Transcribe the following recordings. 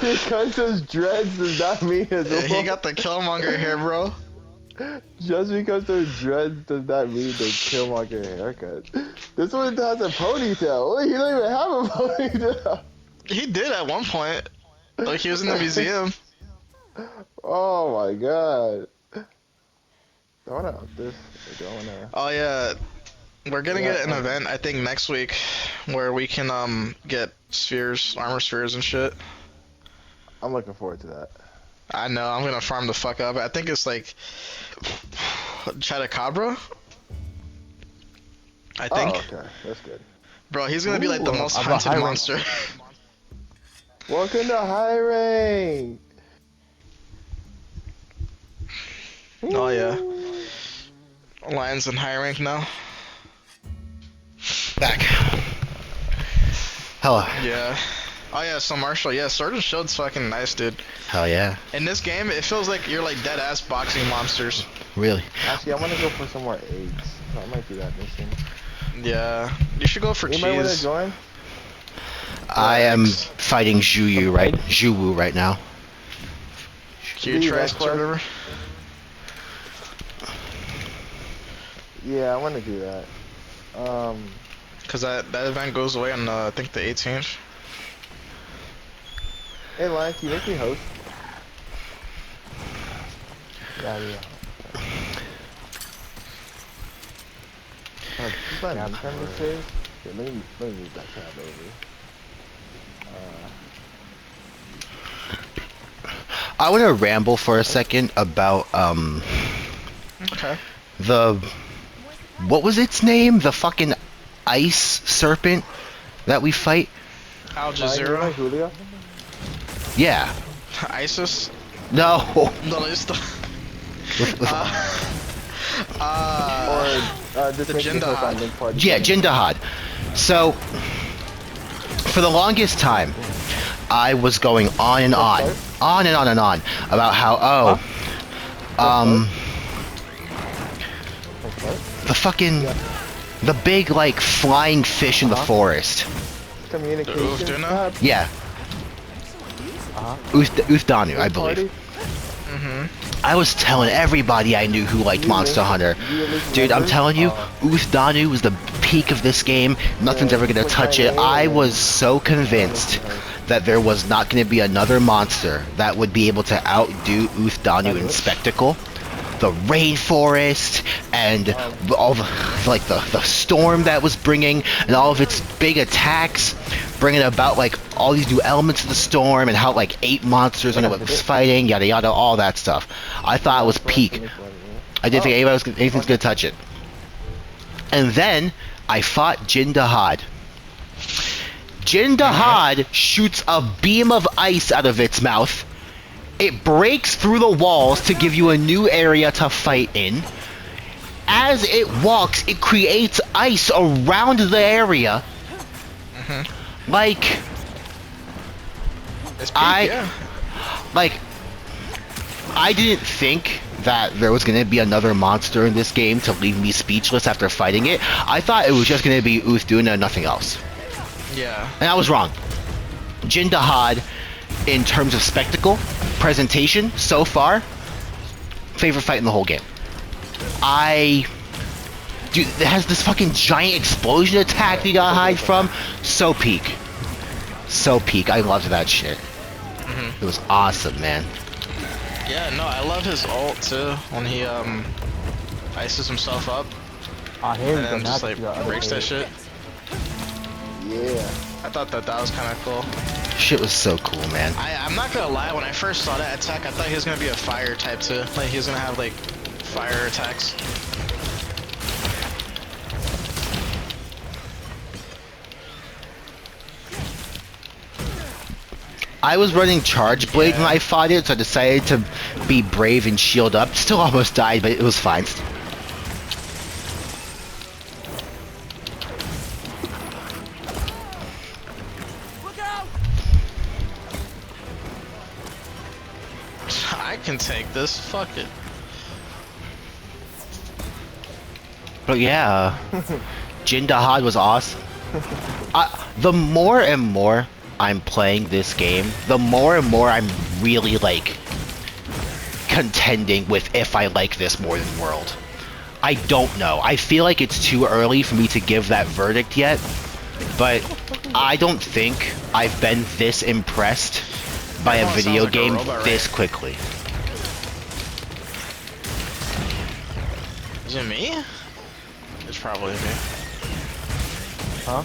Because those dreads does not mean it's a He got the Killmonger here, bro. Just because they're dreads does not mean they Killmonger haircut. This one has a ponytail. Wait, he don't even have a ponytail. He did at one point. Like, he was in the museum. Oh my god. I wanna up this. I wanna. Oh, yeah. We're gonna get an event, I think, next week where we can, get spheres, armor spheres and shit. I'm looking forward to that. I know, I'm gonna farm the fuck up. I think it's like Chadacabra? I think. Oh, okay. That's good. Bro, he's gonna be like the most I'm a hunted high rank. monster. Welcome to high rank. Oh, yeah. Lions in high rank now. Back. Hello. Yeah. Oh yeah, so Marshall, yeah, Sword and Shield's fucking nice, dude. Hell yeah. In this game, it feels like you're like dead ass boxing monsters. Really? Actually, I want to go for some more eggs. I might do that mission. Yeah. You should go for Anybody want to cheese. join? I am fighting Zhuwu right now. Q tries or whatever. Yeah, I want to do that. Cause that event goes away on I think the 18th. Hey, Lion, can you make me host? Yeah. Is that an income this is? Yeah, let me move that tab over. I want to ramble for a second about Okay. what was its name? The fucking ice serpent that we fight? Al Lion, you like Jazeera. Julio? Yeah. ISIS. No. No, it's the. Or just the make me host Jindal. on Link Party. Yeah, Jindahad. So, for the longest time, I was going on and on about how, the fucking, the big, like, flying fish in the forest. Communication Uftuna? tab. Yeah. Uthdanu, I believe. I was telling everybody I knew who liked Monster Hunter. Dude, I'm telling you, Uthdanu was the peak of this game. Nothing's ever gonna touch it. I was so convinced that there was not gonna be another monster that would be able to outdo Uthdanu in spectacle. The rainforest and all the like the storm that was bringing and all of its big attacks, bringing about like all these new elements of the storm and how like 8 monsters and it was fighting, yada yada, all that stuff. I thought it was peak. I didn't think anything's gonna touch it. And then I fought Jindahad. Jindahad shoots a beam of ice out of its mouth. It breaks through the walls to give you a new area to fight in. As it walks, it creates ice around the area. Like, It's peak, yeah. like, I didn't think that there was going to be another monster in this game to leave me speechless after fighting it. I thought it was just going to be Uthduna and nothing else. Yeah. And I was wrong. Jindahad, in terms of spectacle, presentation, so far, favorite fight in the whole game. Dude, it has this fucking giant explosion attack you gotta hide from. So peak. So peak. I loved that shit. It was awesome, man. Yeah, no, I love his ult too when he ices himself up and then just like breaks that shit. Yeah. I thought that was kind of cool. Shit was so cool, man. I'm not gonna lie, when I first saw that attack, I thought he was gonna be a fire type too. Like he was gonna have like fire attacks. I was running Charge Blade when I fought it, so I decided to be brave and shield up. Still almost died, but it was fine. I can take this. Fuck it. But yeah, Jindahad was awesome. The more and more I'm playing this game, the more and more I'm really like contending with if I like this more than World. I don't know. I feel like it's too early for me to give that verdict yet, but I don't think I've been this impressed by a video game this quickly. Is it me? It's probably me. Huh?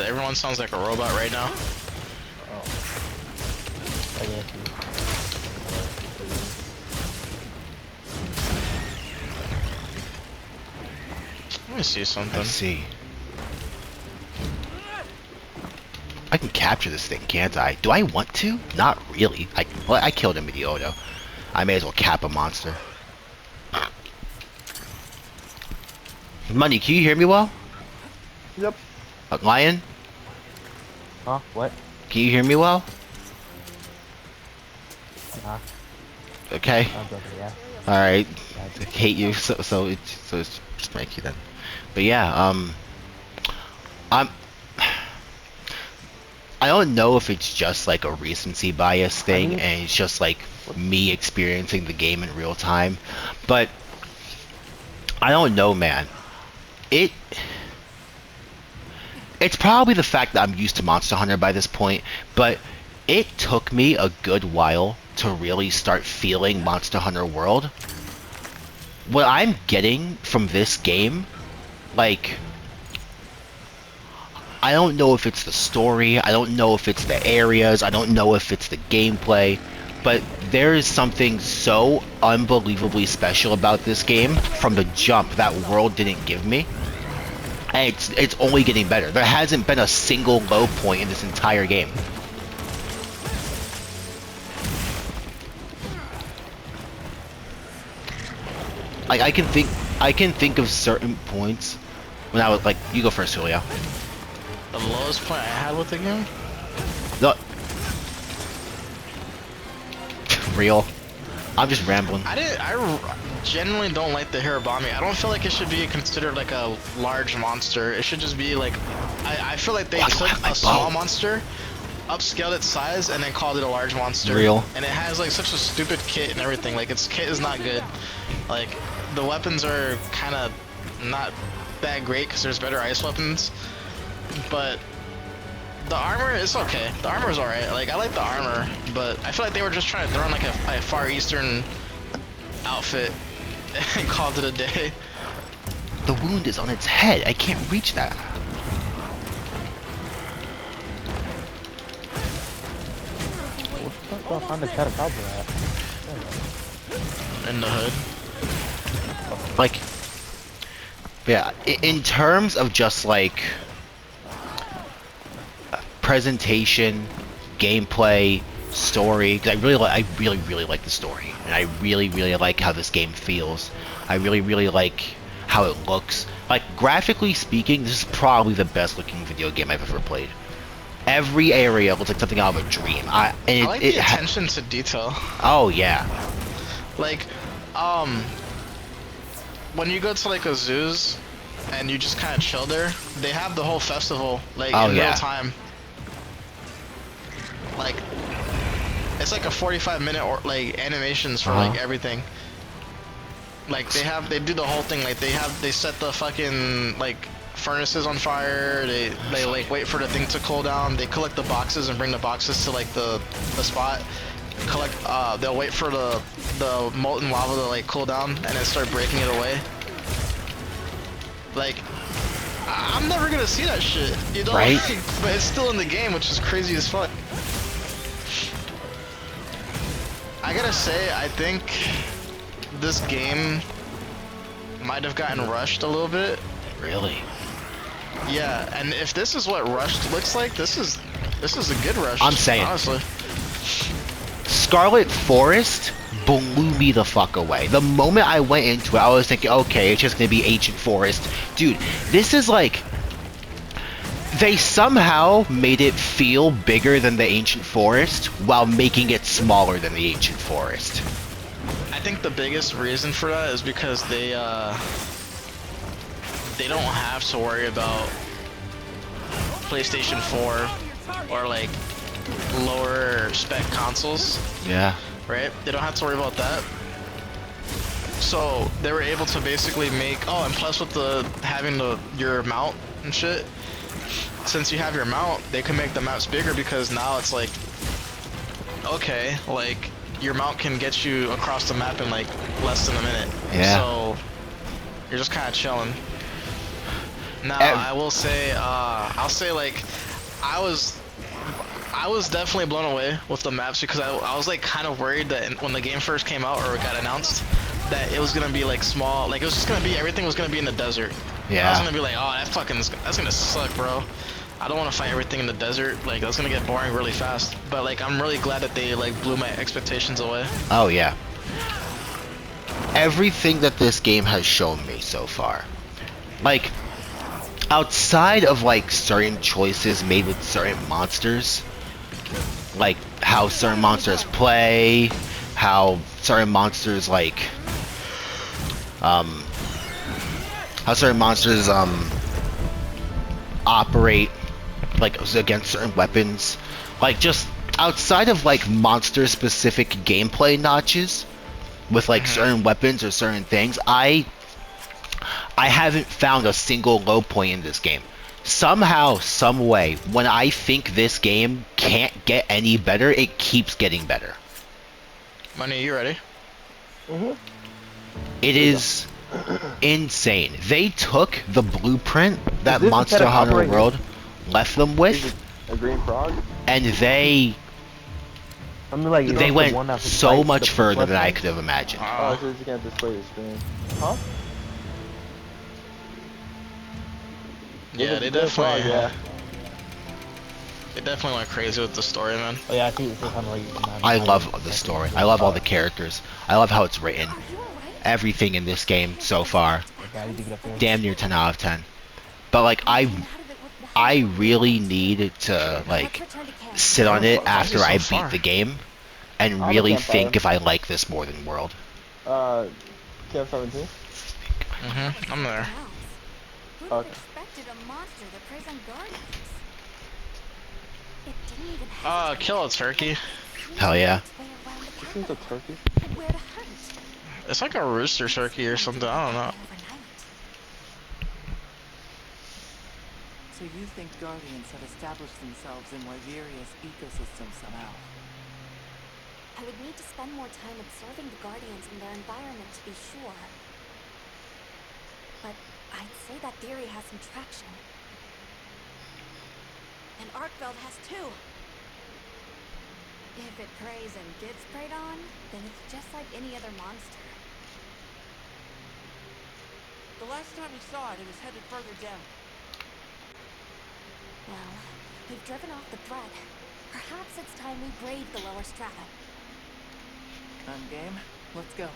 Everyone sounds like a robot right now. Oh. I guess you. Let me see something. Let's see. I can capture this thing, can't I? Do I want to? Not really. Well, I killed a Medioto. I may as well cap a monster. Money, can you hear me well? Yep. Lion? Huh? What? Can you hear me well? Okay. Yeah. Alright. I hate you, so it's just make you then. But yeah, I don't know if it's just like a recency bias thing, and it's just like me experiencing the game in real time, but I don't know, man. It's probably the fact that I'm used to Monster Hunter by this point, but it took me a good while to really start feeling Monster Hunter World. What I'm getting from this game, like, I don't know if it's the story, I don't know if it's the areas, I don't know if it's the gameplay, but there is something so unbelievably special about this game from the jump that World didn't give me. And it's only getting better. There hasn't been a single low point in this entire game. Like I can think of certain points when I was like, you go first, Julio. The lowest point I had with the game? No. Real. I'm just rambling. I genuinely don't like the Hirabami. I don't feel like it should be considered like a large monster. It should just be like, I feel like they took a small monster, upscaled its size, and then called it a large monster. Real. And it has like such a stupid kit and everything. Like its kit is not good. Like the weapons are kind of not that great because there's better ice weapons. But the armor is okay. The armor is alright. Like I like the armor, but I feel like they were just trying to throw in like a Far Eastern outfit and called it a day. The wound is on its head. I can't reach that. What's going on the Catacomba at? In the hood. Like, yeah, in terms of just like presentation, gameplay, story, because I really like the story, and I really like how this game feels. I really like how it looks. Like graphically speaking, this is probably the best looking video game I've ever played. Every area looks like something out of a dream. I like the attention to detail. Oh yeah. Like, when you go to like a zoos and you just kind of chill there, they have the whole festival like in real time. Like, it's like a 45-minute or like animations for like everything. Like they do the whole thing. Like they set the fucking like furnaces on fire. They like wait for the thing to cool down. They collect the boxes and bring the boxes to like the spot. Collect. They'll wait for the molten lava to like cool down and then start breaking it away. Like, I'm never gonna see that shit, you know? Right? But it's still in the game, which is crazy as fuck. I gotta say, I think this game might have gotten rushed a little bit. Really? Yeah, and if this is what rushed looks like, this is a good rush. I'm saying. Honestly. Scarlet Forest blew me the fuck away. The moment I went into it, I was thinking, okay, it's just gonna be Ancient Forest. Dude, this is like... They somehow made it feel bigger than the Ancient Forest while making it smaller than the Ancient Forest. I think the biggest reason for that is because they don't have to worry about PlayStation 4 or like lower spec consoles, Yeah. right? They don't have to worry about that. So they were able to basically make, oh, and plus with the having your mount and shit, since you have your mount, they can make the maps bigger because now it's like, okay, like your mount can get you across the map in like less than a minute. Yeah. So you're just kind of chilling. Now I will say, I'll say like, I was definitely blown away with the maps because I was like kind of worried that when the game first came out or it got announced, that it was gonna be like small, like it was just gonna be, everything was gonna be in the desert. Yeah. I was gonna be like, oh, that's gonna suck, bro. I don't want to fight everything in the desert. Like that's gonna get boring really fast. But like I'm really glad that they like blew my expectations away. Oh yeah. Everything that this game has shown me so far, like outside of like certain choices made with certain monsters, like how certain monsters play, how certain monsters like how certain monsters operate like against certain weapons, like just outside of like monster specific gameplay notches with like certain weapons or certain things, I haven't found a single low point in this game. Somehow, some way, when I think this game can't get any better, it keeps getting better. Money, you ready? It is insane. They took the blueprint that this Monster pathetic Hunter operating? World left them Is with, it a green frog? and they I mean, like, they the went one that so fights much the further than I weapon? could have imagined. Oh, so you can't display the screen. Huh? Yeah, they Green frog, definitely, yeah. they definitely went crazy with the story, man. Oh yeah, I think it's kind of like. I love the story. I love all the characters. I love how it's written. Are you alright? Everything in this game so far, Yeah, I need to get up there. damn near 10 out of 10. But like I really need to like sit on it after I beat the game and really think if I like this more than World. Camp 17? I'm there. Who'd have Okay. expected a monster that preys on guardians? It didn't even have Kill a turkey. Hell yeah. its way around the Seems capital a turkey. and where to hunt. It's like a rooster turkey or something. I don't know. Overnight. So you think Guardians have established themselves in Wyveria's ecosystem somehow? I would need to spend more time observing the guardians and their environment to be sure. But I'd say that theory has some traction. And Arkveld has too. If it preys and gets preyed on, then it's just like any other monster. The last time we saw it, it was headed further down. Well, we've driven off the threat. Perhaps it's time we brave the lower strata. I'm game. Let's go.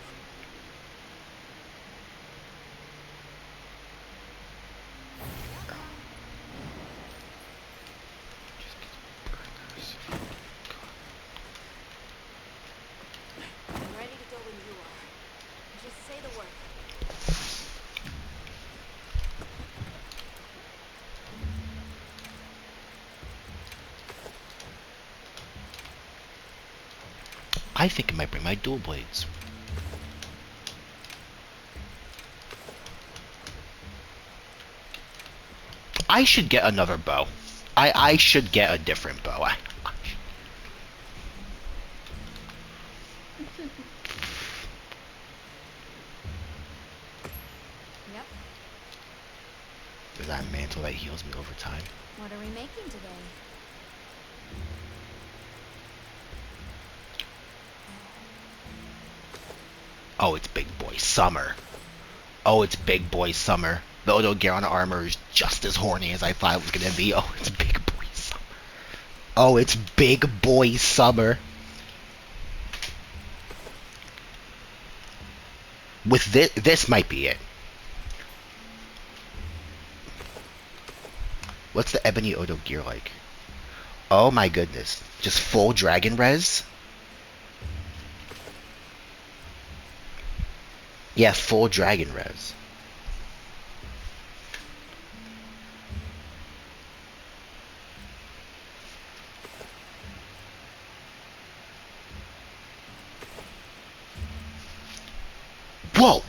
I'm ready to go when you are. Just say the word. I think I might bring my dual blades. I should get another bow. I should get a different bow. Yep. There's that mantle that heals me over time. What are we making today? Oh, it's Big Boy Summer. Oh, it's Big Boy Summer. The Odo Garon armor is just as horny as I thought it was gonna be. Oh, it's Big Boy Summer. Oh, it's Big Boy Summer. With this might be it. What's the Ebony Odo gear like? Oh my goodness. Just full dragon res? Yeah, full dragon res. Whoa!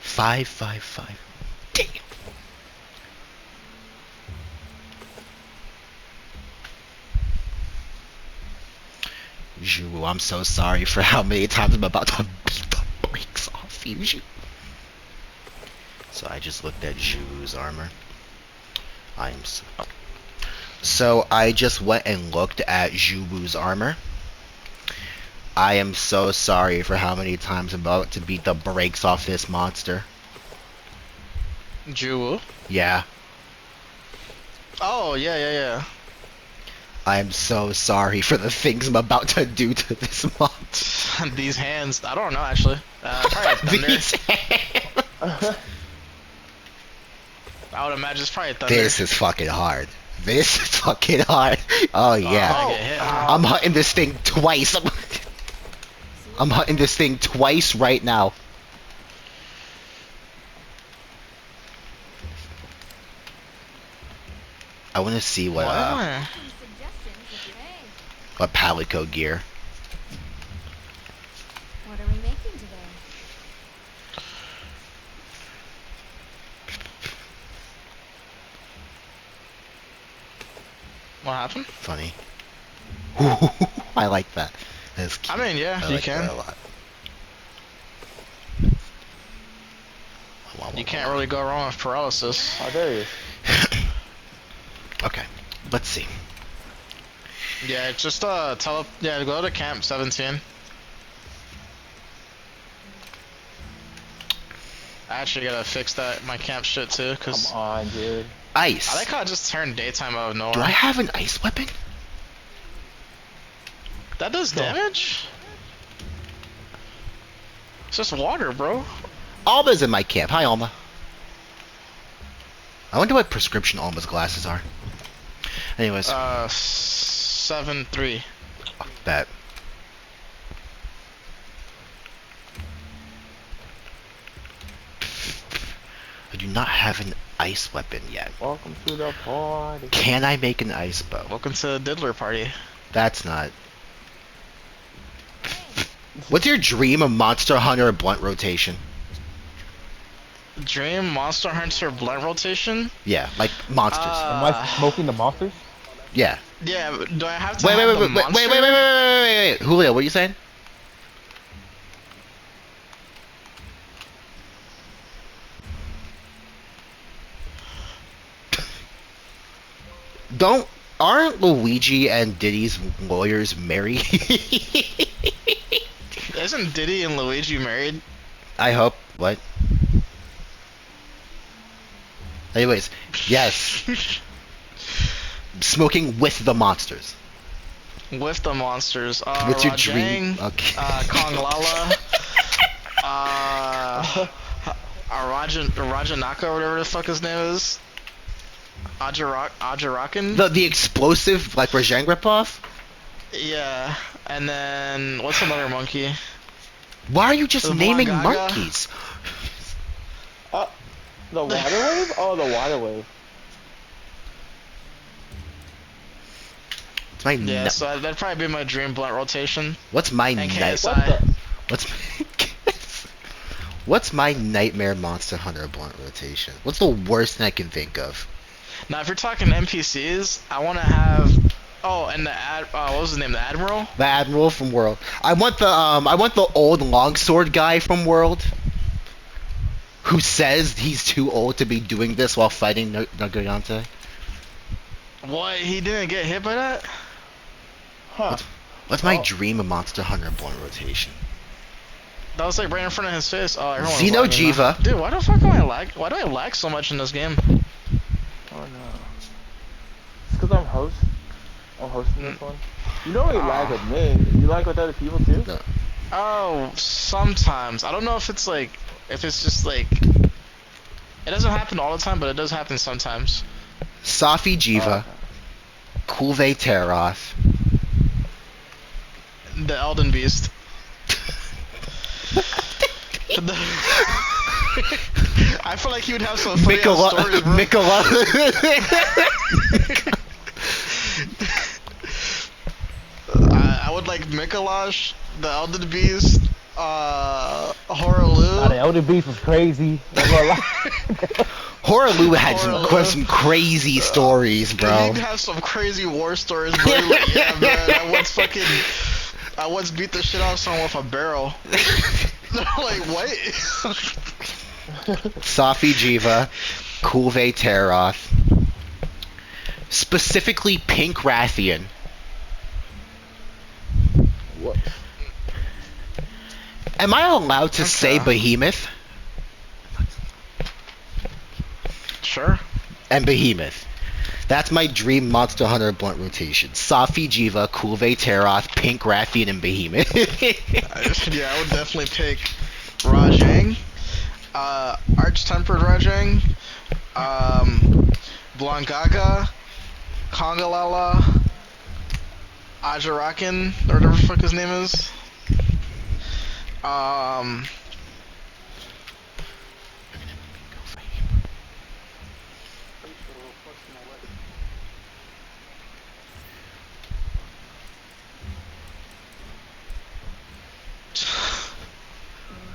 555. Damn. Zhu, I'm so sorry for how many times I'm about to beat the brakes off you, Zhu. So I just looked at Zhu's armor. So I just went and looked at Zhu Wu's armor. I am so sorry for how many times I'm about to beat the brakes off this monster. Jewel. Yeah. Oh yeah. I am so sorry for the things I'm about to do to this monster. These hands. I don't know actually. Probably thunder. These hands. I would imagine it's probably thunder. This is fucking hard. This is fucking hard. Oh yeah. I get hit. I'm hunting this thing twice. I'm hunting this thing twice right now. I want to see what Palico gear. What are we making today? What happened? Funny. I like that. That's cute. I mean, yeah, I you like can. that a lot. You can't really go wrong with paralysis. Oh, there he is. Okay, let's see. Yeah, just go to camp 17. I actually gotta fix my camp shit too, cause Come on, dude. Ice. I like how it just turned daytime out of nowhere. Do I have an ice weapon? That does damage? It's just water, bro. Alma's in my camp. Hi, Alma. I wonder what prescription Alma's glasses are. Anyways. 7-3. That. I do not have an ice weapon yet. Welcome to the party. Can I make an ice bow? Welcome to the Diddler party. That's not. What's your dream of Monster Hunter blunt rotation? Dream Monster Hunter blunt rotation? Yeah, like monsters. Am I smoking the monsters? Yeah. Yeah, do I have to Wait, have wait, the wait, wait, monster? wait. Julio, what are you saying? Aren't Luigi and Diddy's lawyers married? Isn't Diddy and Luigi married? I hope. What? Anyways, yes. Smoking with the monsters. With the monsters. What's your dream? Rajang, Okay. Kong Lala, Rajanaka, or whatever the fuck his name is. Ajarakan? The explosive, like Rajang ripoff? Yeah, and then, what's another monkey? Why are you just The naming Blagaga? monkeys? The water wave? Oh, the water wave. It's my Yeah, so that'd probably be my dream blunt rotation. What's my And night? KSI. What's my nightmare Monster Hunter blunt rotation? What's the worst thing I can think of? Now, if you're talking NPCs, I want to have... Oh, and what was his name? The Admiral? The Admiral from World. I want the old longsword guy from World, who says he's too old to be doing this while fighting Nagayante. What? He didn't get hit by that? Huh. What's my dream of Monster Hunter blunt rotation? That was like right in front of his face. Oh, everyone was Xeno'jiva. lagging now. Dude, why the fuck am I lag? Why do I lag so much in this game? Oh no. It's because I'm hosting this one. You don't really lag with me. You lag with other people too? No. Oh, sometimes. I don't know if it's like, if it's just like, it doesn't happen all the time, but it does happen sometimes. Safi Jiva, Kulve Teroth. The Elden Beast. I feel like he would have some funny ass stories, bro. I would like Mikolash, the Elden Beast, Nah, the Horaloo. Elder Beast was crazy. Not gonna lie. Horaloo had Horaloo. some crazy stories, bro. He'd have some crazy war stories, bro. He'd be like, yeah, man, I once beat the shit out of someone with a barrel. Like, what? Safi Jiva, Kulve Teroth, specifically Pink Rathian. What? Am I allowed to say Okay. Behemoth? Sure. And Behemoth. That's my dream Monster Hunter blunt rotation. Safi Jiva, Kulve Teroth, Pink Rathian, and Behemoth. Yeah, I would definitely pick Rajang, Arch-Tempered Rajang, Blangaga, Kongalala, Ajarakan, or whatever the fuck his name is.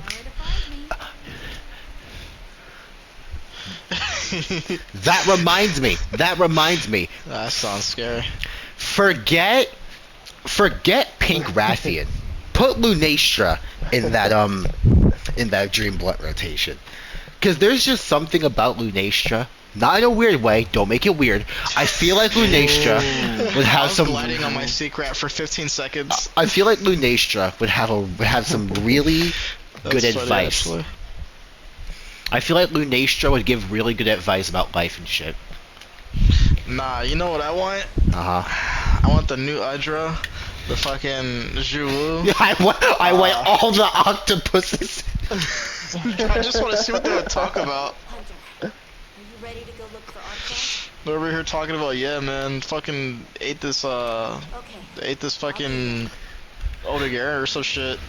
Nowhere to find me. That reminds me. That sounds scary. Forget Pink Rathian. Put Lunastra in that Dream Blunt rotation. Cause there's just something about Lunastra. Not in a weird way, don't make it weird. I feel like Lunastra would I have was some gliding on my secret for 15 seconds. I feel like Lunastra would have some really good That's funny, advice. actually. I feel like Lunastra would give really good advice about life and shit. Nah, you know what I want? Uh-huh. I want the new Udra, the fucking Zhuwu. I want all the octopuses. I just want to see what they would talk about. Hunter, are you ready to go look for Arctos? They're over here talking about, yeah, man, fucking ate this Okay. fucking Oligare or some shit.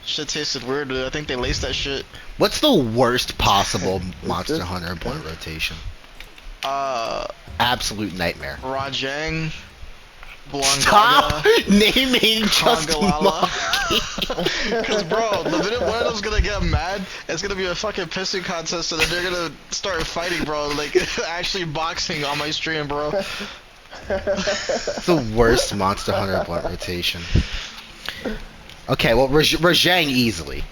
Shit tasted weird, dude. I think they laced that shit. What's the worst possible Monster Hunter blunt rotation? Absolute nightmare. Rajang, Stop Blangaga, naming just Kongalala. monkeys. Cause bro, the minute one of them's gonna get mad, it's gonna be a fucking pissing contest, and then they're gonna start fighting, bro. Like actually boxing on my stream, bro. The worst Monster Hunter blunt rotation. Okay, well, Rajang easily.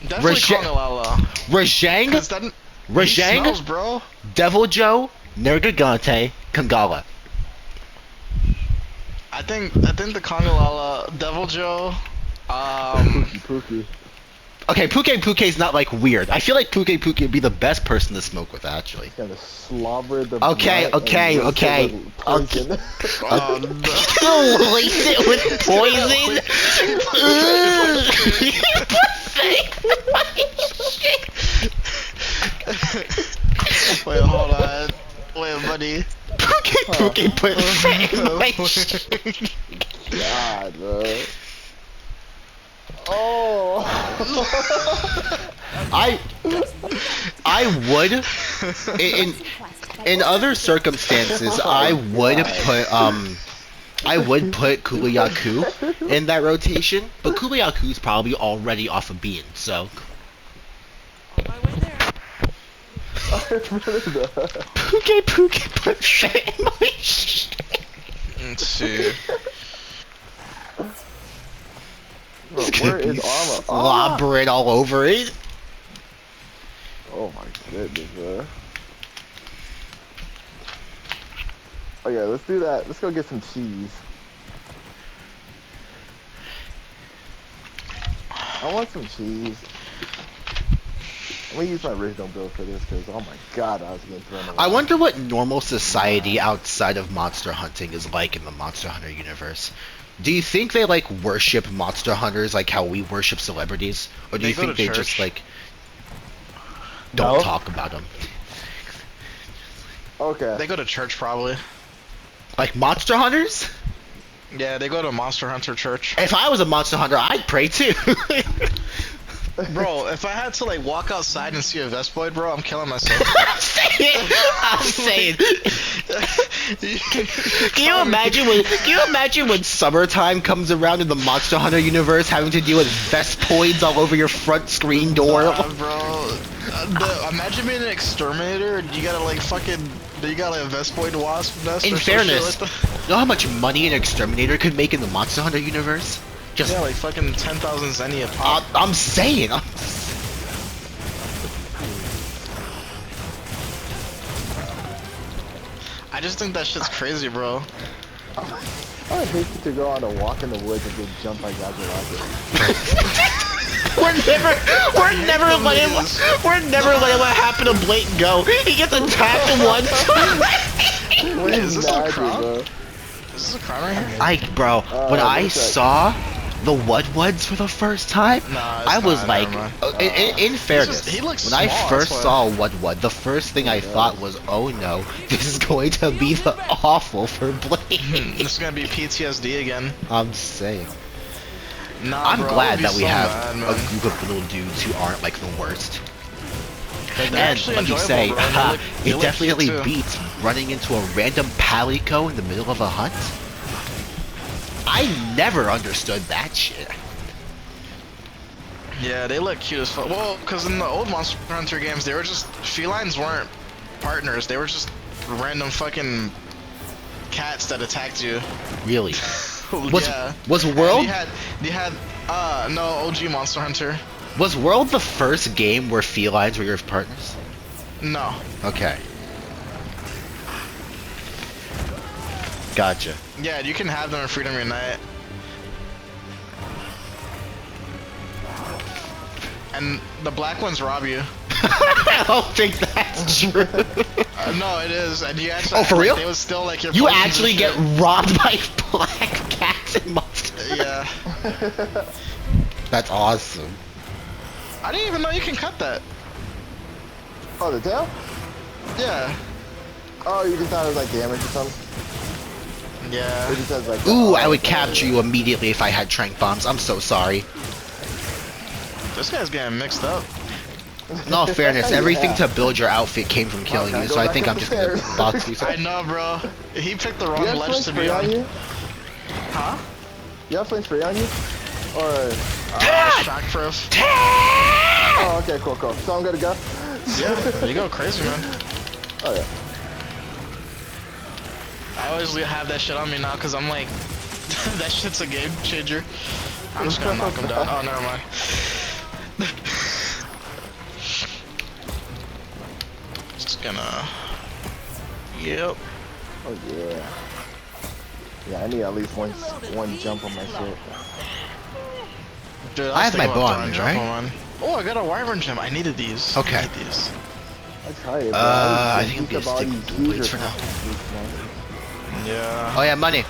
Definitely Raja- Kongalala. Rajang, Cause that he Rajang, smells, bro. Devil Joe, Nergigante, Kangala. I think the Kongalala, Devil Joe, Pookie. Okay, Puke's not like weird. I feel like Puke would be the best person to smoke with, actually. Gonna slobber the Okay, blunt and okay, mix it with poison. Lace it with poison. Wait, hold on. Wait, buddy. Puke put fat in my shit. God, bro. Oh. I would in other circumstances I would put Kuliyaku in that rotation, but Kuliyaku's probably already off a bean, so On my way there. Puke put fat in my shit. Let's see. Bro, It's where gonna is be armor? slobbering all over it. Oh my goodness, bro. Okay, let's do that. Let's go get some cheese. I want some cheese. I'm gonna use my original build for this because, oh my god, I was getting thrown away. I wonder what normal society outside of monster hunting is like in the Monster Hunter universe. Do you think they like worship monster hunters like how we worship celebrities, or do They you go think to they church. just like don't No. talk about them? Okay. They go to church probably. Like monster hunters? Yeah, they go to Monster Hunter church. If I was a monster hunter, I'd pray too. Bro, if I had to like walk outside and see a Vespoid, bro, I'm killing myself. I'm saying. Can you imagine when summertime comes around in the Monster Hunter universe, having to deal with Vespoids all over your front screen door? Bro, imagine being an exterminator. You gotta like fucking. You got like a Vespoid wasp nest. In or some fairness, shit like you know how much money an exterminator could make in the Monster Hunter universe? Just, yeah, like fucking 10,000 zenny a pop. I'm saying. I just think that shit's crazy, bro. I would hate to go on a walk in the woods and get jumped by Gadget Rocket. We're never letting what happened to Blake go. He gets attacked once. Wait, is this a Magic, crown? bro. Is this a crown right here? Bro, when I what's that? saw the Wudwuds for the first time, Nah, it's I was not, like, never mind. in fairness, he looks when I small, first that's saw Wudwud, the first thing I thought was, oh no, this is going to be the awful for Blake. This is gonna be PTSD again. I'm saying. Nah, I'm bro, glad it'd be that we so have bad, a man. group of little dudes who aren't like the worst. They're And actually let me enjoyable, say, bro, and they look- they it look definitely cute, too. beats running into a random Palico in the middle of a hunt. I never understood that shit. Yeah, they look cute as fuck. Well, because in the old Monster Hunter games, they were just felines weren't partners. They were just random fucking cats that attacked you. Really. Yeah. Was World You had no OG Monster Hunter. was World the first game where felines were your partners? No. Okay. Gotcha. Yeah, you can have them in Freedom Unite. And the black ones rob you. I don't think that's true. No, it is. And you actually. Oh, for real? They would still like your. You potions and actually get shit. robbed by black cats and monsters. Yeah. That's awesome. I didn't even know you can cut that. Oh, the tail? Yeah. Oh, you just thought it was like damage or something? Yeah. It just has like. Ooh, I would capture you immediately if I had trank bombs. I'm so sorry. This guy's getting mixed up. In all fairness, everything Yeah. to build your outfit came from killing Okay, you, go so I back think up I'm the just gonna stairs. box you. I know, bro. He picked the wrong You have ledge flame to spray be on on. you? Huh? You have flame spray on you? Or. Shock proof. Oh, okay, cool, cool. So I'm gonna go? Yeah, you go crazy, man. Oh, yeah. I always have that shit on me now because I'm like, that shit's a game changer. I'm just gonna knock him down. Oh, never mind. Just gonna. Yep. Oh, yeah. Yeah, I need at least one jump on my shit. Dude, I have my thinking about bond, throwing jump right? on one. Oh, I got a wyvern gem. I needed these. Okay. I need these. I tried it, bro. I just think I'm beat gonna up all stick these with dual blades users for now. now. Yeah. Oh yeah, money.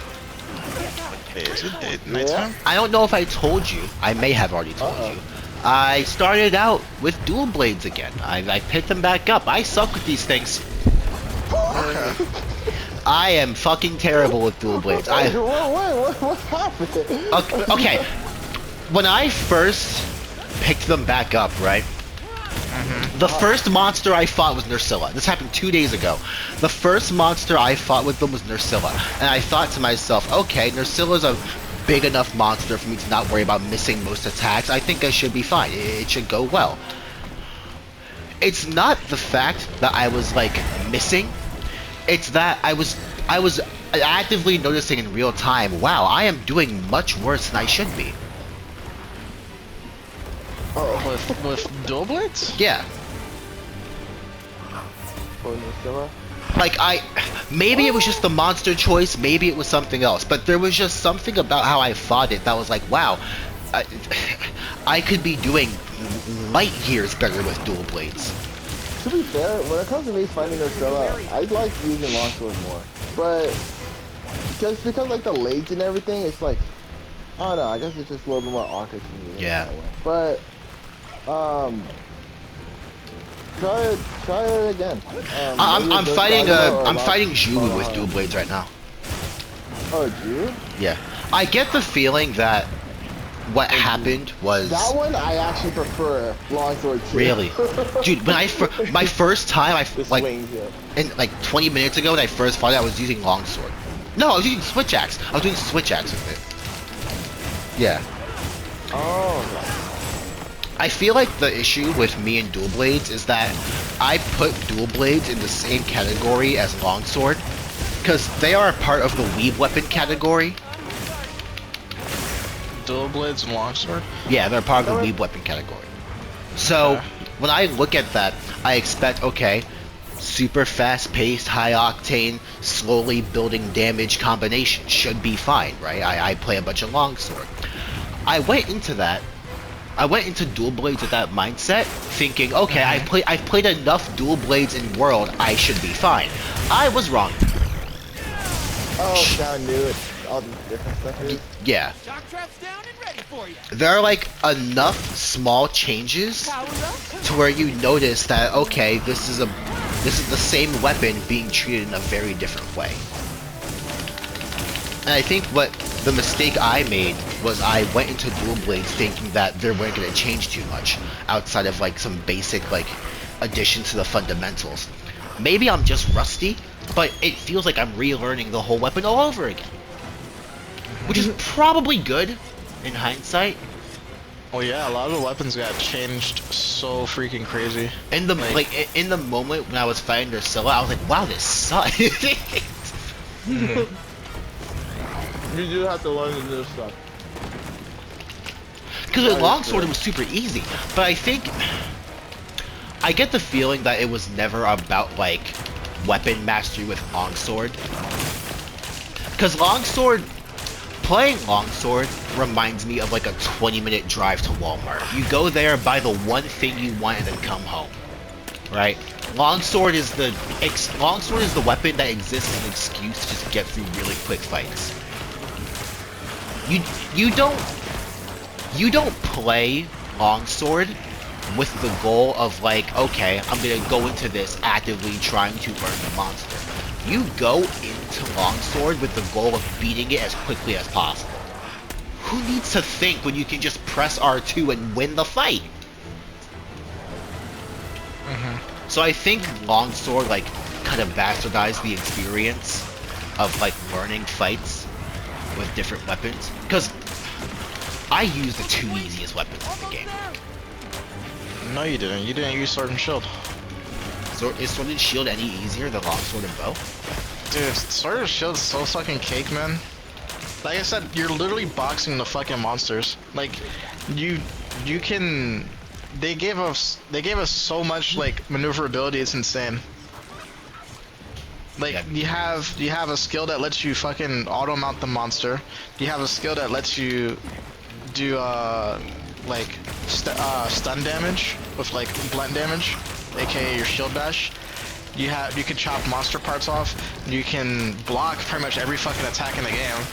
Hey, is it nighttime? I don't know if I told you. I may have already told you. I started out with dual blades again. I picked them back up. I suck with these things. I am fucking terrible with dual blades. What happened? Okay. When I first picked them back up, right? The first monster I fought was Nursilla. This happened 2 days ago. The first monster I fought with them was Nursilla. And I thought to myself, okay, Nursilla's a big enough monster for me to not worry about missing most attacks. I think I should be fine. It should go well. It's not the fact that I was like missing. It's that I was actively noticing in real time, wow, I am doing much worse than I should be. With dual blades? Yeah. For Nursilla? Like, maybe it was just the monster choice, maybe it was something else, but there was just something about how I fought it that was like, wow, I could be doing light years better with dual blades. To be fair, when it comes to me fighting Nursilla, I like using long swords more. But, because like the legs and everything, it's like, I don't know, I guess it's just a little bit more awkward to me. Yeah. But, try it again. I'm fighting I'm fighting Julie with dual blades right now. Oh, Jude? Yeah. I get the feeling that what happened was That one I actually prefer longsword too. really, dude. When my first time, The like swings, yeah. and like 20 minutes ago when I first fought it, I was using longsword. No, I was using switch axe. I was doing switch axe with it. Yeah. Oh, I feel like the issue with me and dual blades is that I put dual blades in the same category as longsword because they are a part of the weeb weapon category. Dual blades and longsword. Yeah, they're part of the weeb weapon category. So Okay. when I look at that, I expect, okay, super fast-paced, high-octane, slowly building damage combination should be fine, right? I play a bunch of longsword. I went into dual blades with that mindset, thinking, okay, I've played enough dual blades in World, I should be fine. I was wrong. oh, now I knew it. All these different stuff is. Yeah. There are like enough small changes to where you notice that, okay, this is the same weapon being treated in a very different way. And I think what the mistake I made was I went into dual blades thinking that they weren't going to change too much outside of like some basic like additions to the fundamentals. Maybe I'm just rusty, but it feels like I'm relearning the whole weapon all over again. Which is probably good in hindsight. Well, yeah, a lot of the weapons got changed so freaking crazy. In the in the moment when I was fighting Drusilla, I was like, wow, this sucks. You do have to learn the new stuff. Because with longsword it was super easy, but I get the feeling that it was never about like weapon mastery with longsword. Because playing longsword reminds me of like a 20-minute drive to Walmart. You go there, buy the one thing you want, and then come home. Right? Longsword is the weapon that exists as an excuse to just get through really quick fights. You don't play longsword with the goal of like, okay, I'm gonna go into this actively trying to earn the monster. You go into longsword with the goal of beating it as quickly as possible. Who needs to think when you can just press R2 and win the fight? So I think longsword like kind of bastardized the experience of like learning fights with different weapons, because I used the two easiest weapons in the game. No, you didn't. You didn't use sword and shield. So is sword and shield any easier than longsword and bow? Dude, sword and shield is so fucking cake, man. Like I said, you're literally boxing the fucking monsters. Like, you can. They gave us so much like maneuverability. It's insane. Like you have a skill that lets you fucking auto mount the monster. You have a skill that lets you do like stun damage with like blunt damage, aka your shield bash. You can chop monster parts off. You can block pretty much every fucking attack in the game.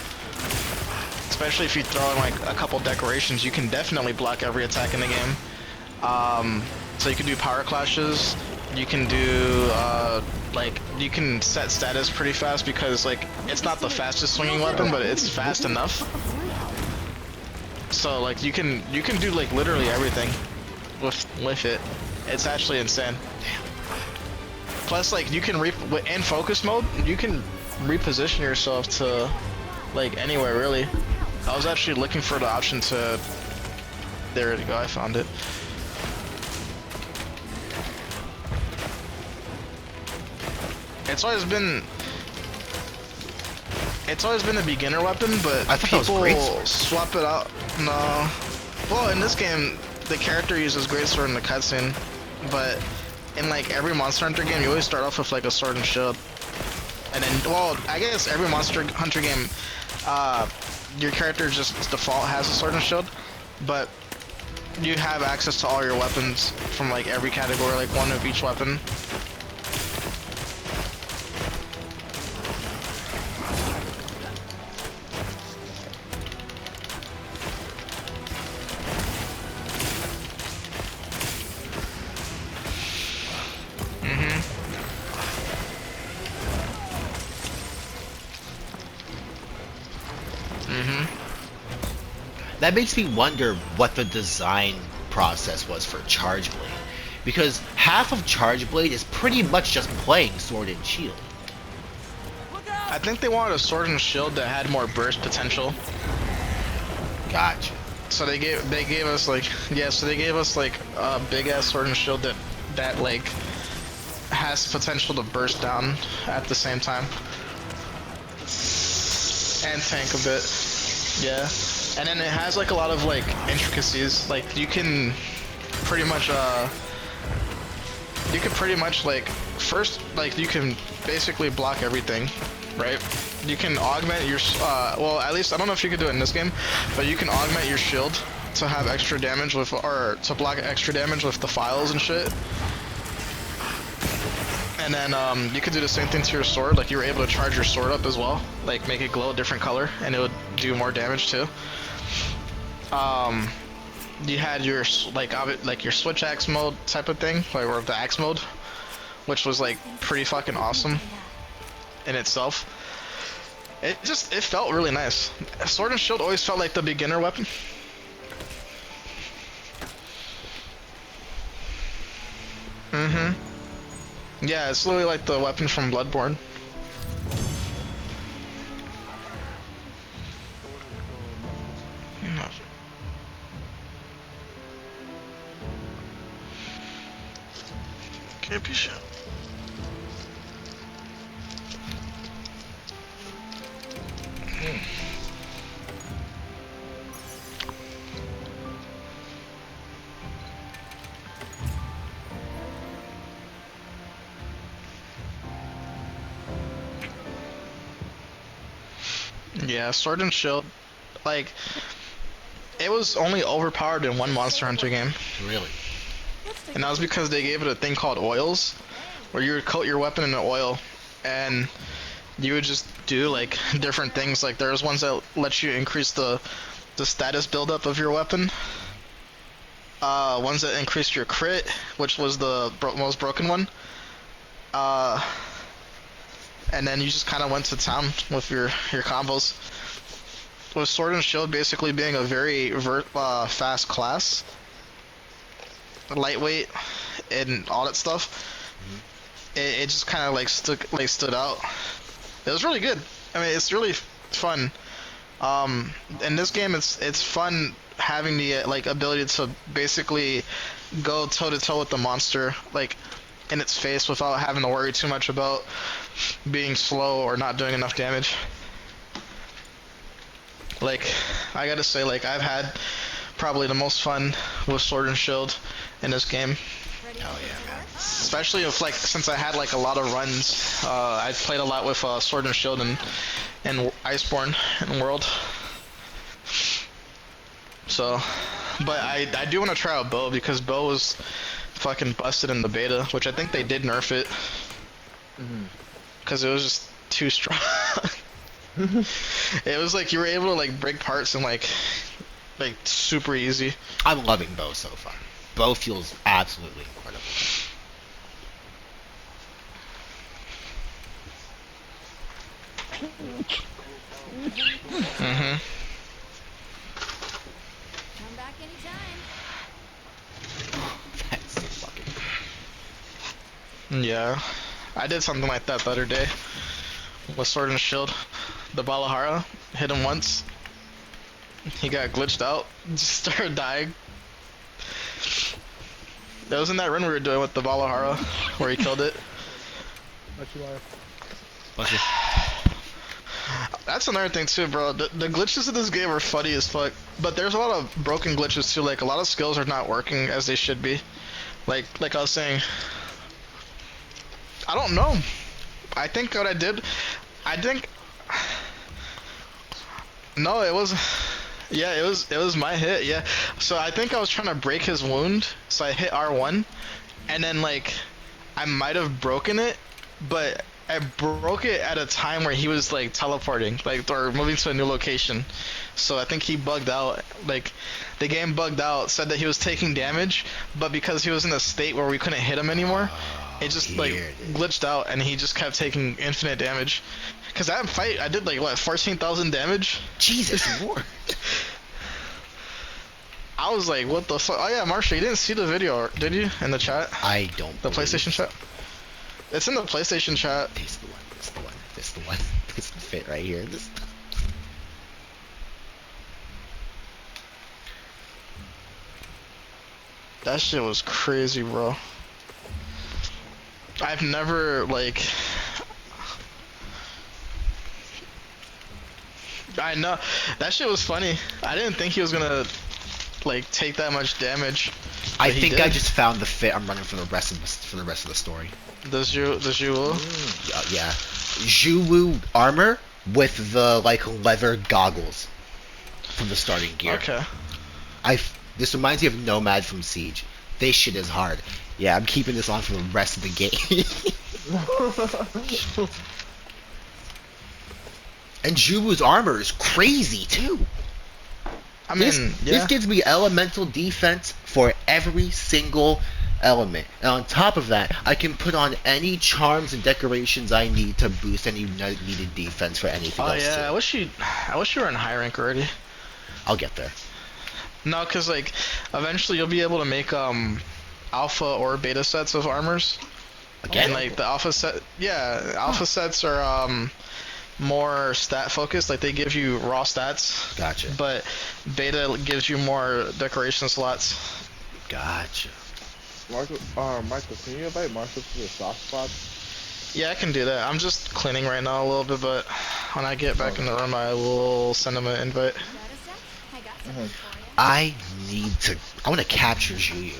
Especially if you throw in like a couple decorations, you can definitely block every attack in the game. So you can do power clashes. You can do like you can set status pretty fast because like it's not the fastest swinging weapon, but it's fast enough. So like you can do like literally everything with it. It's actually insane. Plus like you can in focus mode, you can reposition yourself to like anywhere really. I was actually looking for the option to. There we go. I found it. It's always been a beginner weapon, but I thought that was people greatsword. swap it out. No. Well, in this game, the character uses greatsword in the cutscene, but in like every Monster Hunter game, you always start off with like a sword and shield, and then, well, I guess every Monster Hunter game, your character just default has a sword and shield, but you have access to all your weapons from like every category, like one of each weapon. That makes me wonder what the design process was for Charge Blade. Because half of Charge Blade is pretty much just playing Sword and Shield. I think they wanted a Sword and Shield that had more burst potential. Gotcha. So they gave us like a big ass Sword and Shield that like has the potential to burst down at the same time. And tank a bit. Yeah. And then it has like a lot of like intricacies. Like you can pretty much like first like you can basically block everything, right? You can augment your well, at least I don't know if you could do it in this game, but you can augment your shield to have extra damage with, or to block extra damage with the files and shit. And then you could do the same thing to your sword. Like you were able to charge your sword up as well, like make it glow a different color, and it would do more damage too. You had your like your switch axe mode type of thing, like, or the axe mode, which was like pretty fucking awesome in itself. It felt really nice. Sword and Shield always felt like the beginner weapon. Yeah, it's literally like the weapon from Bloodborne. Can't be shit. Yeah, Sword and Shield, like, it was only overpowered in one Monster Hunter game. Really? And that was because they gave it a thing called oils, where you would coat your weapon in an oil, and you would just do like different things. Like there's ones that let you increase the status buildup of your weapon. Ones that increased your crit, which was the most broken one. And then you just kind of went to town with your combos. With Sword and Shield basically being a very fast class, lightweight, and all that stuff, it just kind of like stood out. It was really good. I mean, it's really fun. In this game, it's fun having the like ability to basically go toe to toe with the monster, like in its face, without having to worry too much about being slow or not doing enough damage. Like, I gotta say, like, I've had probably the most fun with Sword and Shield in this game. Oh yeah, man. Especially if, like, since I had like a lot of runs, I played a lot with Sword and Shield and Iceborne and World. So, but I do want to try out Bow, because Bow was fucking busted in the beta, which I think they did nerf it. Because it was just too strong. It was like you were able to like break parts and like super easy. I'm loving Bow so far. Bow feels absolutely incredible. Come back anytime. That's so fucking. Yeah, I did something like that the other day with Sword and Shield. The Balahara hit him once. He got glitched out, just started dying. That was in that run we were doing with the Balahara, where he killed it. Bless you. That's another thing too, bro. The glitches in this game are funny as fuck, but there's a lot of broken glitches too. Like a lot of skills are not working as they should be. Like I was saying, I don't know. I think what I did, no, it was, yeah, it was my hit, yeah. So I think I was trying to break his wound, so I hit R1, and then like, I might have broken it, but I broke it at a time where he was like teleporting, like, or moving to a new location. So I think he bugged out, like, the game bugged out, said that he was taking damage, but because he was in a state where we couldn't hit him anymore, it just like glitched out, and he just kept taking infinite damage. Cause that fight, I did like what, 14,000 damage? Jesus Lord. I was like, what the fuck? Oh yeah, Marshall, you didn't see the video, did you? In the chat? I don't. The believe- PlayStation chat? It's in the PlayStation chat. This is the one. This is the one. This is the one. This is the fit right here. This. That shit was crazy, bro. I've never, like... I know. That shit was funny. I didn't think he was gonna, like, take that much damage. I but he think did. I just found the fit I'm running for the rest of the story. The Zhu? Yeah. Zhuwu armor with the, like, leather goggles from the starting gear. Okay. This reminds me of Nomad from Siege. This shit is hard. Yeah, I'm keeping this on for the rest of the game. And Zhuwu's armor is crazy too. I mean, This gives me elemental defense for every single element. And on top of that, I can put on any charms and decorations I need to boost any needed defense for anything Oh else yeah, too. I wish you were in high rank already. I'll get there. No, cause like, eventually you'll be able to make alpha or beta sets of armors. Again? And like the alpha sets are more stat focused, like they give you raw stats. Gotcha. But beta gives you more decoration slots. Gotcha. Michael, can you invite Marshall to the soft spot? Yeah, I can do that. I'm just cleaning right now a little bit, but when I get back in the room, I will send him an invite. I got something for you. I want to capture Zhuyu.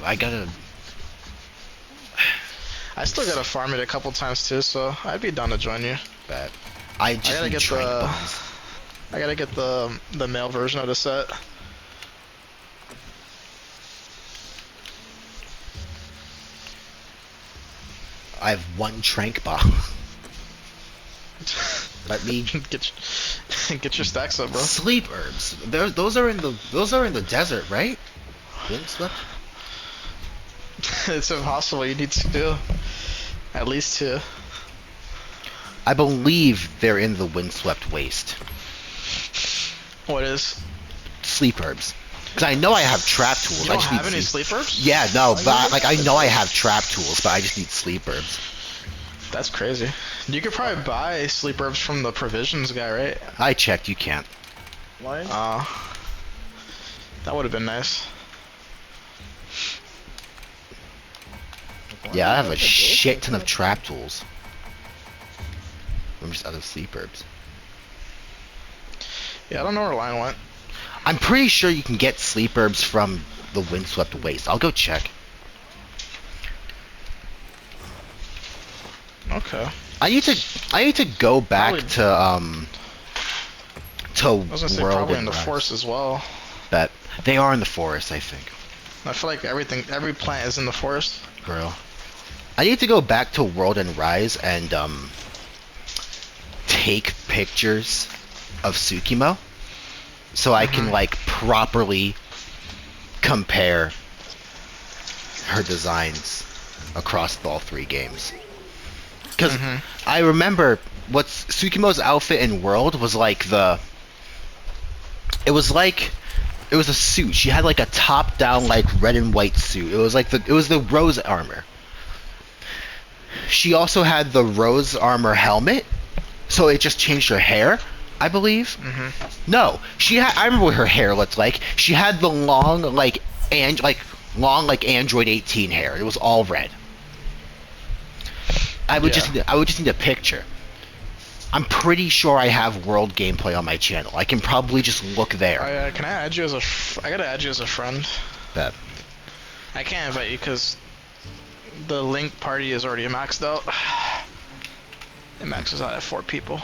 I still gotta farm it a couple times too, so I'd be down to join you. Bet. I just gotta need get Trank the- bones. I gotta get the male version of the set. I have one Trank bomb. Let me get your stacks up, bro. sleep herbs. Those are in the desert, right? Windswept? It's impossible. You need two, at least two. I believe they're in the windswept waste. What is? Sleep herbs. Because I know I have trap tools. You I don't just have need any sleep herbs? Yeah, no, but like I know I have trap tools, but I just need sleep herbs. That's crazy. You could probably buy sleep herbs from the provisions guy, right? I checked. You can't. Lion? That would have been nice. Yeah, I have a shit ton of trap tools. I'm just out of sleep herbs. Yeah, I don't know where Lion went. I'm pretty sure you can get sleep herbs from the windswept waste. I'll go check. Okay. I need to go back Probably- to I was gonna say World probably and in the Rise. forest as well. Bet they are in the forest, I think. I feel like every plant is in the forest. Bro, I need to go back to World and Rise and take pictures of Tsukimo so I can like properly compare her designs across all three games. Because I remember what Tsukimo's outfit in World was like it was a suit. She had like a top down like red and white suit. It was the rose armor. She also had the rose armor helmet, so it just changed her hair, I believe. No, I remember what her hair looked like. She had the long like Android 18 hair. It was all red. I would just need a picture. I'm pretty sure I have World gameplay on my channel. I can probably just look there. Can I add you as I gotta add you as a friend. Bet. I can't invite you because the link party is already maxed out. It maxes out at 4 people.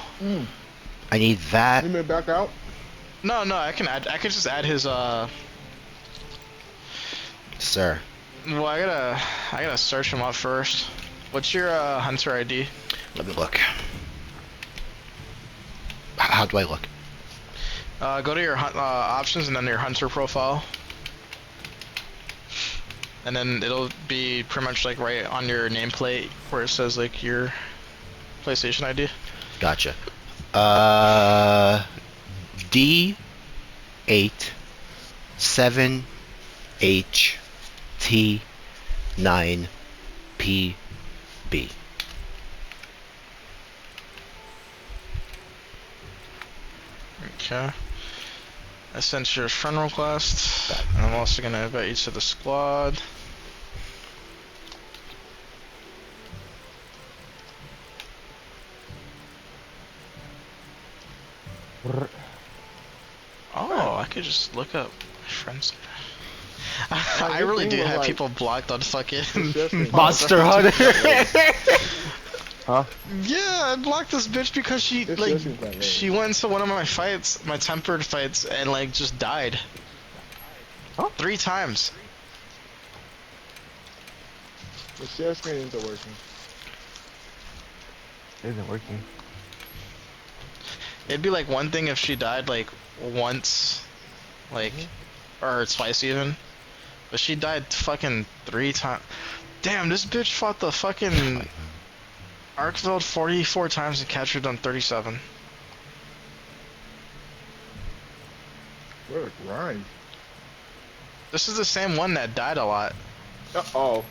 I need that. You may back out? No, I can just add his Sir. Well, I gotta search him up first. What's your hunter ID? Let me look. How do I look? Go to your options and then your hunter profile. And then it'll be pretty much like right on your nameplate where it says like your PlayStation ID. Gotcha. D8 7 HT9PB. Okay. I sent your friend request. And I'm also gonna invite you to the squad. Oh, I could just look up my friends. I really do have people blocked on fucking Monster Hunter. Huh? Yeah, I blocked this bitch because she she went into one of my fights, my tempered fights, and like just died. Huh? 3 times. The share screen isn't working. It isn't working. It'd be like one thing if she died like once, like, or twice even. But she died fucking 3 times. Damn, this bitch fought the fucking Arkveld 44 times and captured on 37. What a grind. This is the same one that died a lot. Uh-oh.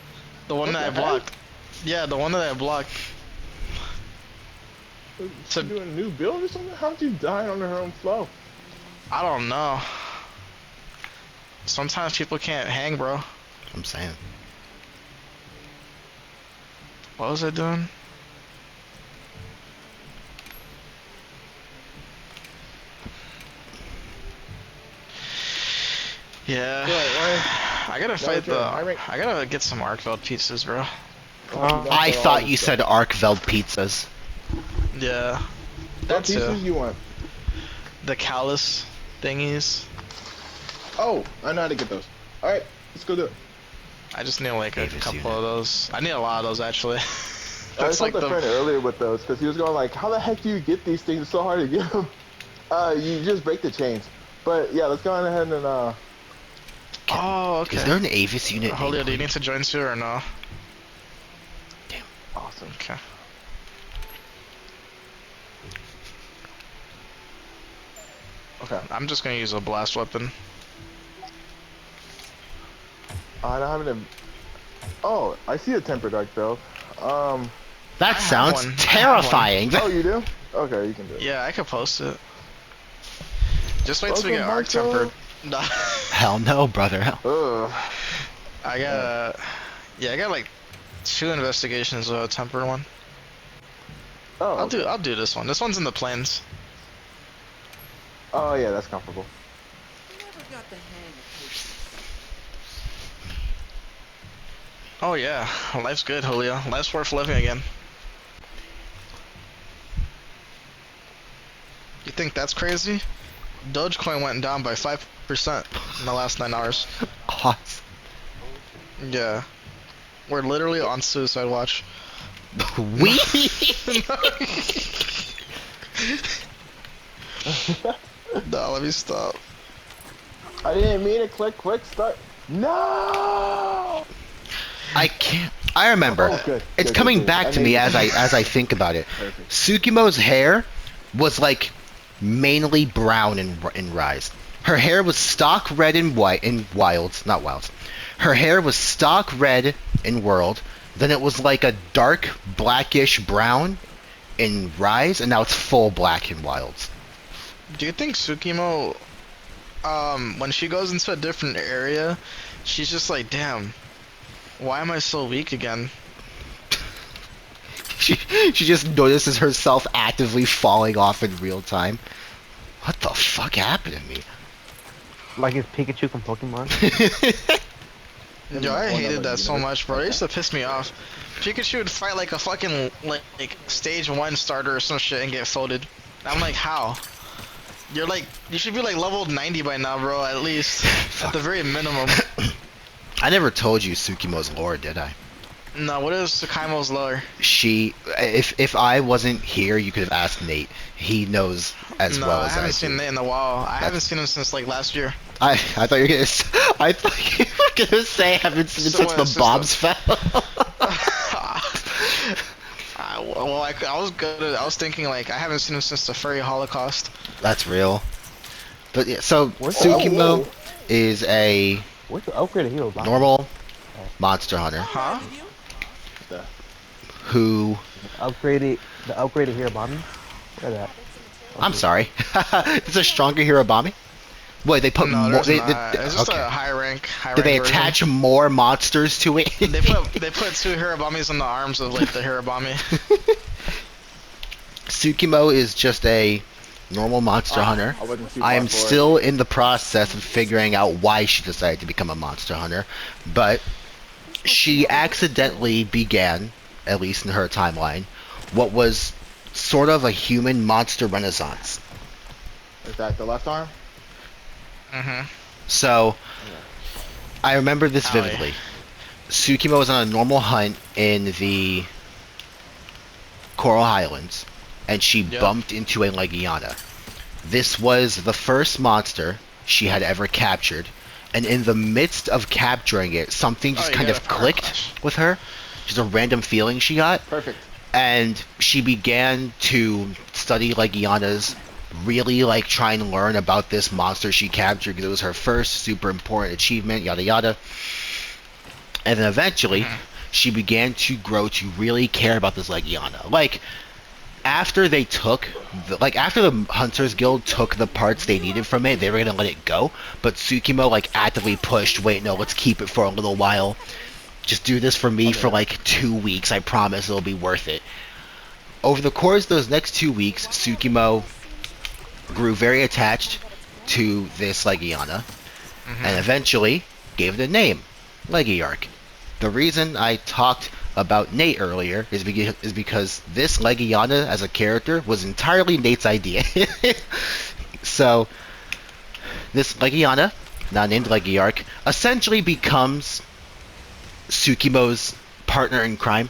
The one What that I the heck? blocked. Yeah, the one that I blocked. So doing a new build or something? How'd you die on her own flow? I don't know. Sometimes people can't hang, bro. I'm saying. What was I doing? Yeah. I gotta fight the. I gotta get some Arkveld pizzas, bro. I thought you said Arkveld pizzas. Yeah. What That's pieces you want? the callus thingies. Oh, I know how to get those. Alright, let's go do it. I just need like a Davis couple unit. of those. I need a lot of those actually. I That's like told a friend the. earlier with those because he was going like, how the heck do you get these things? It's so hard to get them. You just break the chains. But yeah, let's go on ahead and Oh, okay. Is there an Avis unit? Julio, named do you need Queen? to join too or no? awesome. Okay. Okay. I'm just gonna use a blast weapon. I don't have an. Oh, I see a tempered dark belt. That have sounds one. I have terrifying. Oh, you do? Okay, you can do it. Yeah, I could post it. Just wait till we Welcome, get arc Marco. tempered. Nah. Hell no, brother. Hell. Ugh. I got yeah, I got like 2 investigations of a tempered one. Oh. I'll do this one. This one's in the plains. Oh yeah, that's comfortable. Never got the hang of patience. Oh yeah, life's good, Julio. Life's worth living again. You think that's crazy? Dogecoin went down by 5% in the last 9 hours. Awesome. Yeah. We're literally on suicide watch. We. No, let me stop. I didn't mean to click quick start. No. I can't. I remember. Oh, good, It's good, coming good. back I to me need- as I think about it. Perfect. Tsukimo's hair was like mainly brown in Rise. Her hair was stock red in Wilds, not Wilds. Her hair was stock red in World. Then it was like a dark blackish brown in Rise, and now it's full black in Wilds. Do you think Tsukimo, when she goes into a different area, she's just like, damn, why am I so weak again? She just notices herself actively falling off in real time. What the fuck happened to me? Like his Pikachu from Pokemon. Yo, I hated that so much, bro. It used to piss me off. Pikachu would fight like a fucking like stage 1 starter or some shit and get folded. I'm like, how? You're like, you should be like level 90 by now, bro, at least. At the very minimum. I never told you Tsukimo's lore, did I? No, what is Tsukaimo's lore? She, if I wasn't here, you could have asked Nate. He knows as No, well I as haven't I seen do. Nate in a while. I haven't seen him since like last year. I thought you were gonna. I thought you were gonna say I haven't seen it So since what, the it's just bombs fell. I was good. I was thinking like I haven't seen him since the Furry Holocaust. That's real. But yeah, so What's Tsukimo that? is a What's the upgraded hero? Bob? Normal Monster Hunter Huh? The- who The upgraded hero Bonnie? Look at that. I'm sorry. It's a stronger Hirabami? Wait, they put No, more. there's They, not. It's just okay. a high rank. Did they attach more monsters to it? They put two Hirabamis on the arms of like the Hirabami. Tsukimo is just a normal monster hunter. I wasn't too I far am for it. still in the process of figuring out why she decided to become a monster hunter, but she accidentally began, at least in her timeline, what was sort of a human monster renaissance. Is that the left arm? Mm-hmm. So, I remember this Oh, yeah. vividly. Tsukimo was on a normal hunt in the Coral Highlands, and she Yep. bumped into a Legiana. This was the first monster she had ever captured, and in the midst of capturing it, something just you kind got of a power clicked clash. with her. Just a random feeling she got, Perfect. and she began to study Legianas, really like try and learn about this monster she captured because it was her first super important achievement, yada yada. And then eventually, she began to grow to really care about this Legiana. Like, after they took, after the Hunters Guild took the parts they needed from it, they were gonna let it go. But Tsukimo like actively pushed, wait, no, let's keep it for a little while. Just do this for me for like 2 weeks. I promise it'll be worth it. Over the course of those next 2 weeks, Tsukimo grew very attached to this Legiana, and eventually gave it a name, Legiarch. The reason I talked about Nate earlier is because this Legiana as a character was entirely Nate's idea. So, this Legiana, now named Legiarch, essentially becomes Tsukimo's partner in crime.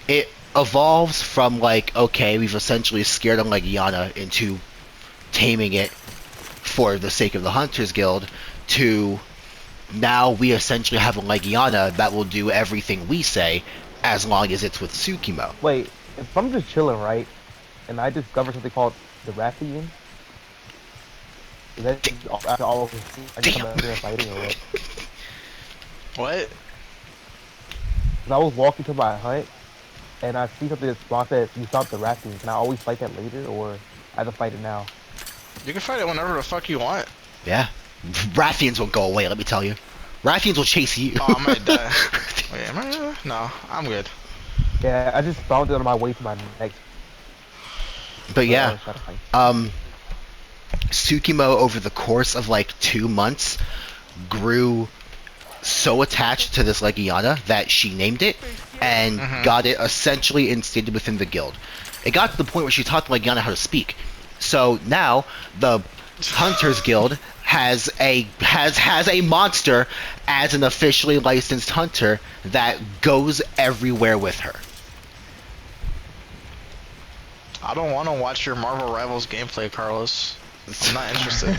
It evolves from like, okay, we've essentially scared a Legiana into taming it for the sake of the Hunters Guild, to now we essentially have a Legiana that will do everything we say as long as it's with Tsukimo. Wait, if I'm just chilling, right, and I discover something called the Rathian, is that after all of this, I just come out there fighting or what? What? 'Cause I was walking to my hut, and I see something that's blocked that you stop the Rathian. Can I always fight that later, or I have to fight it now? You can fight it whenever the fuck you want. Yeah. Rathians won't go away, let me tell you. Rathians will chase you. Oh, I might die. Wait, am I? No, I'm good. Yeah, I just found it on my way to my next. But yeah, try to fight. Tsukimo over the course of like 2 months grew so attached to this Legiana that she named it and got it essentially instated within the guild. It got to the point where she taught the Legiana how to speak. So now the Hunters Guild has a monster as an officially licensed hunter that goes everywhere with her. I don't want to watch your Marvel Rivals gameplay, Carlos. I'm not interested.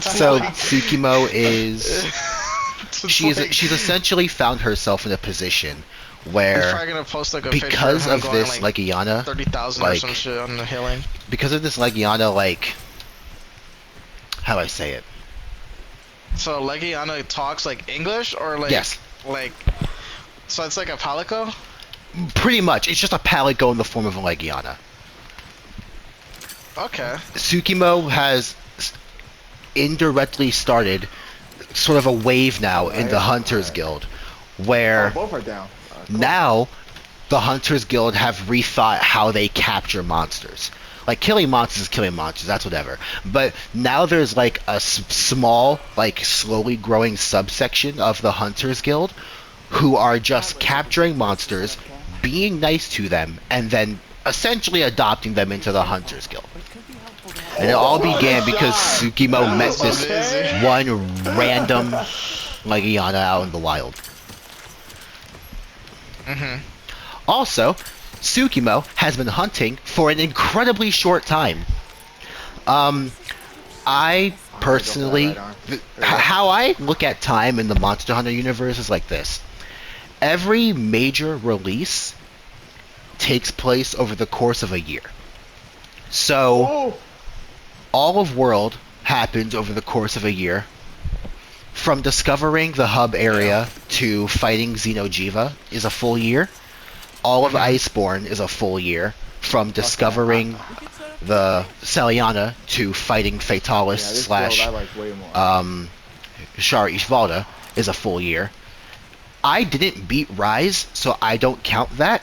So Tsukimo is she's He's essentially found herself in a position probably where gonna post like a picture because of, of him this going, like, Legiana, 30,000 or like- some shit on the healing. because of this Legiana, like, how do I say it? So Legiana talks like English or like Yes. like so it's like a Palico? Pretty much, it's just a Palico in the form of a Legiana. Okay. Tsukimo has indirectly started sort of a wave now in the Hunters Guild, where Oh, both are down. Cool. now the Hunters Guild have rethought how they capture monsters. Like, killing monsters is killing monsters, that's whatever. But now there's like a small, like slowly growing subsection of the Hunters Guild who are just capturing monsters, being nice to them, and then essentially adopting them into the Hunters Guild. And it all began because Tsukimo met this one random Legiana out in the wild. Also, Tsukimo has been hunting for an incredibly short time. I personally, how I look at time in the Monster Hunter universe is like this. Every major release takes place over the course of a year. So, Oh, all of World happens over the course of a year. From discovering the hub area to fighting Xeno'jiiva is a full year. All of Iceborne is a full year. From discovering the Celiana to fighting Fatalis Yeah, this slash build I like way more. Shar Ishvalda is a full year. I didn't beat Rise, so I don't count that.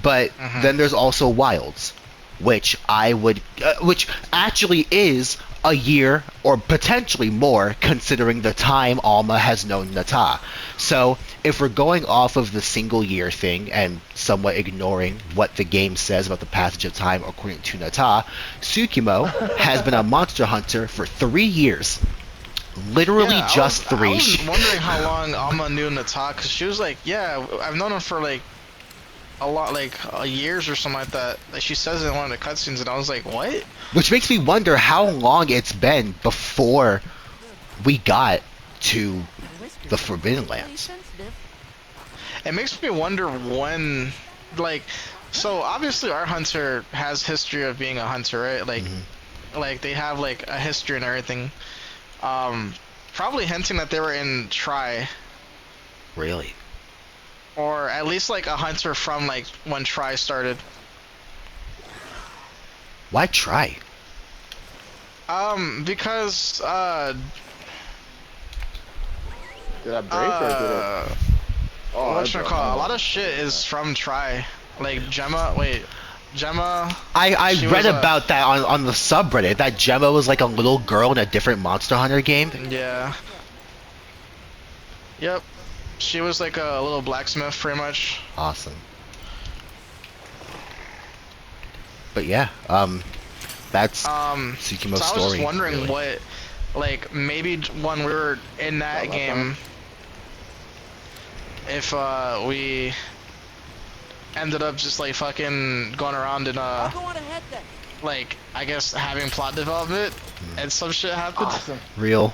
But then there's also Wilds, which I would, which actually is a year or potentially more, considering the time Alma has known Nata. So if we're going off of the single year thing and somewhat ignoring what the game says about the passage of time according to Nata, Tsukimo has been a monster hunter for 3 years. Literally Yeah, just 3. I was wondering how long Alma knew Nata, because she was like, yeah, I've known him for like a lot, like years or something like that. Like she says it in one of the cutscenes, and I was like, what? Which makes me wonder how long it's been before we got to the Forbidden Lands. It makes me wonder when, like, so obviously our hunter has history of being a hunter, right? Like, like they have like a history and everything. Probably hinting that they were in Tri, Really? or at least like a hunter from like when Tri started. Why try? Because Did I break or did it? Oh, what I you broke. call it? A lot of shit is from Tri. Like Gemma, Gemma. I She read was a- about that on the subreddit, that Gemma was like a little girl in a different Monster Hunter game. Yeah. Yep. She was like a little blacksmith, pretty much. Awesome. But yeah, that's Tsukima's So I was story. just wondering really. what, like, maybe when we were in that game, if we ended up just like fucking going around and like, I guess having plot development and some shit happened. Awesome. Real.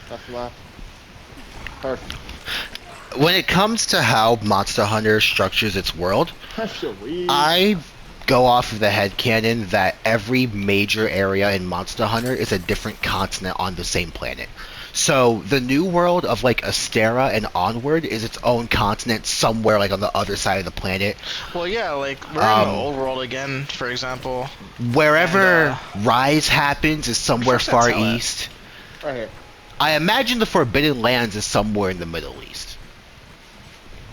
That's left. Perfect. When it comes to how Monster Hunter structures its world, That's so weird. I go off of the headcanon that every major area in Monster Hunter is a different continent on the same planet. So the new world of like Astera and onward is its own continent somewhere like on the other side of the planet. Well, yeah, like we're in the old world again, for example. Wherever Rise happens is somewhere Where's that far tell at? east. Right here. I imagine the Forbidden Lands is somewhere in the Middle East.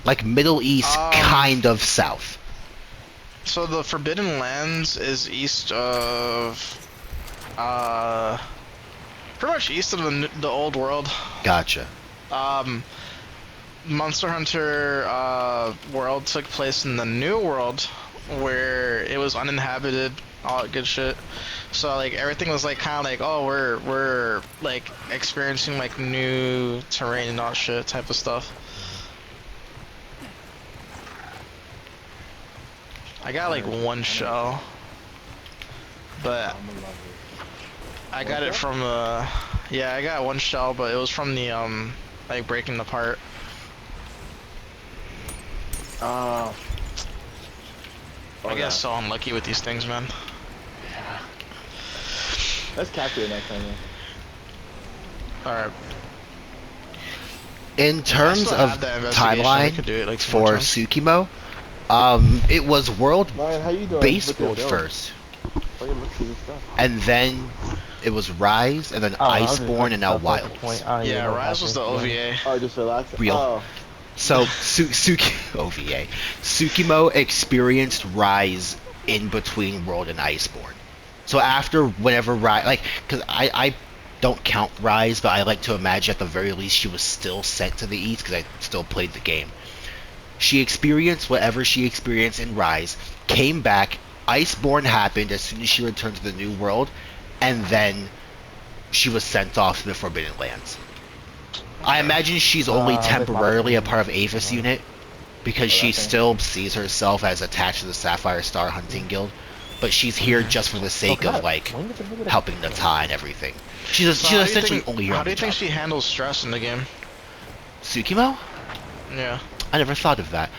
Like Middle East, kind of south. So the Forbidden Lands is east of, pretty much east of the old world. Gotcha. Monster Hunter world took place in the new world, where it was uninhabited, all that good shit. So like everything was like kind of like, oh, we're like experiencing like new terrain and all that shit type of stuff. I got like one shell, but I got it from yeah, I got one shell, but it was from the like breaking the part. I get so unlucky with these things, man. Let's capture it next time. Yeah. Alright. In terms still of have that investigation. We timeline could do it, like, some more for times. Tsukimo, it was world Ryan, how you doing? base Look at build Dylan. first, Fucking look through this stuff. and then it was Rise, and then Iceborne, and now Wilds. Yeah, Rise was the OVA. Oh, just relax. Real. Oh, So OVA, Tsukimo experienced Rise in between World and Iceborne. So after whenever Rise, like, because I don't count Rise, but I like to imagine at the very least she was still sent to the East because I still played the game. She experienced whatever she experienced in Rise, came back, Iceborne happened as soon as she returned to the New World, and then she was sent off to the Forbidden Lands. I imagine she's only temporarily a part of Avis unit, because she still sees herself as attached to the Sapphire Star Hunting Guild, but she's here just for the sake of, like, helping Nata and everything. She's So how do you essentially think- only here How on do the you think job. she handles stress in the game? Tsukimo? Yeah. I never thought of that.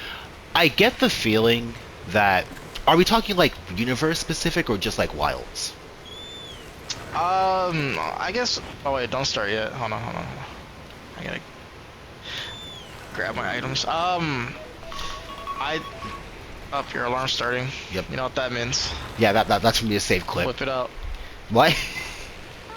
I get the feeling that... Are we talking, like, universe-specific or just, like, Wilds? I guess. Oh wait, don't start yet. Hold on, hold on. I gotta grab my items. Up your alarm starting. Yep. You know what that means? Yeah, that's from the save clip. Whip it out. What?